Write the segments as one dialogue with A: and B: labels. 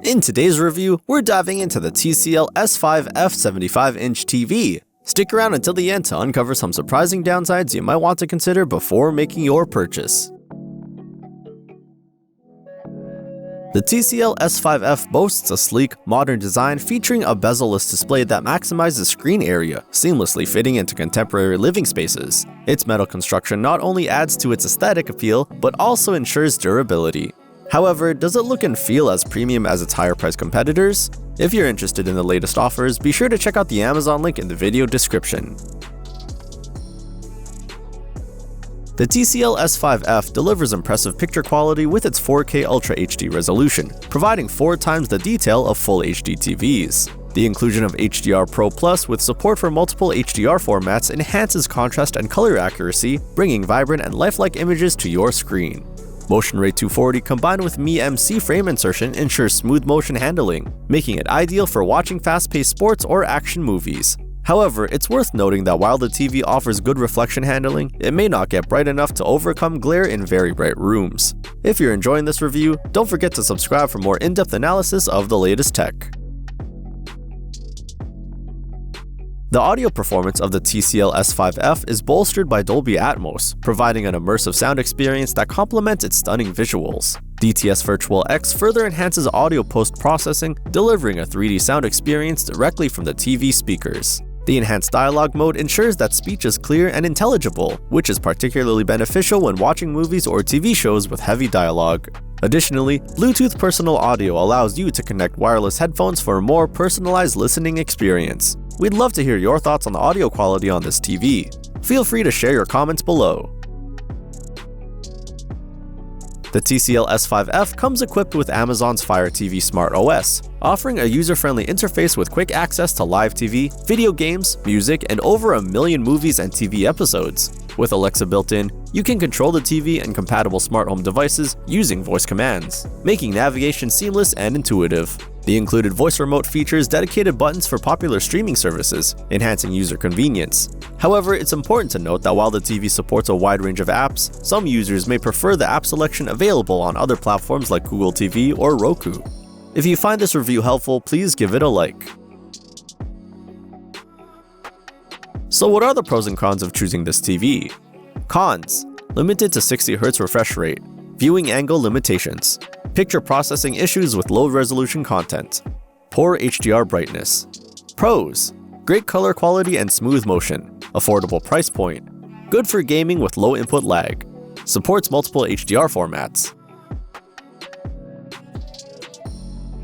A: In today's review, we're diving into the Tcl S5F 75-inch TV. Stick around until the end to uncover some surprising downsides you might want to consider before making your purchase. The Tcl S5F boasts a sleek, modern design featuring a bezel-less display that maximizes screen area, seamlessly fitting into contemporary living spaces. Its metal construction not only adds to its aesthetic appeal, but also ensures durability. However, does it look and feel as premium as its higher-priced competitors? If you're interested in the latest offers, be sure to check out the Amazon link in the video description. The Tcl S5F delivers impressive picture quality with its 4K Ultra HD resolution, providing 4 times the detail of full HD TVs. The inclusion of HDR Pro Plus with support for multiple HDR formats enhances contrast and color accuracy, bringing vibrant and lifelike images to your screen. Motion Rate 240 combined with Mi-MC frame insertion ensures smooth motion handling, making it ideal for watching fast-paced sports or action movies. However, it's worth noting that while the TV offers good reflection handling, it may not get bright enough to overcome glare in very bright rooms. If you're enjoying this review, don't forget to subscribe for more in-depth analysis of the latest tech. The audio performance of the Tcl S5F is bolstered by Dolby Atmos, providing an immersive sound experience that complements its stunning visuals. DTS Virtual X further enhances audio post-processing, delivering a 3D sound experience directly from the TV speakers. The enhanced dialogue mode ensures that speech is clear and intelligible, which is particularly beneficial when watching movies or TV shows with heavy dialogue. Additionally, Bluetooth Personal Audio allows you to connect wireless headphones for a more personalized listening experience. We'd love to hear your thoughts on the audio quality on this TV. Feel free to share your comments below. The Tcl S5F comes equipped with Amazon's Fire TV Smart OS, offering a user-friendly interface with quick access to live TV, video games, music, and over 1 million movies and TV episodes. With Alexa built in, you can control the TV and compatible smart home devices using voice commands, making navigation seamless and intuitive. The included voice remote features dedicated buttons for popular streaming services, enhancing user convenience. However, it's important to note that while the TV supports a wide range of apps, some users may prefer the app selection available on other platforms like Google TV or Roku. If you find this review helpful, please give it a like. So what are the pros and cons of choosing this TV? Cons: limited to 60Hz refresh rate, viewing angle limitations, picture processing issues with low-resolution content, poor HDR brightness. Pros: great color quality and smooth motion, affordable price point, good for gaming with low input lag, supports multiple HDR formats.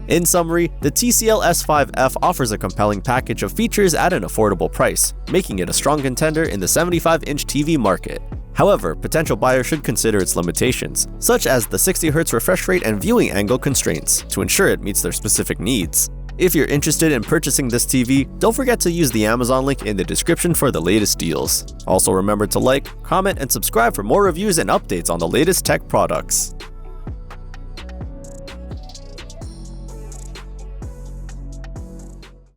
A: In summary, the Tcl S5F offers a compelling package of features at an affordable price, making it a strong contender in the 75-inch TV market. However, potential buyers should consider its limitations, such as the 60Hz refresh rate and viewing angle constraints, to ensure it meets their specific needs. If you're interested in purchasing this TV, don't forget to use the Amazon link in the description for the latest deals. Also remember to like, comment, and subscribe for more reviews and updates on the latest tech products.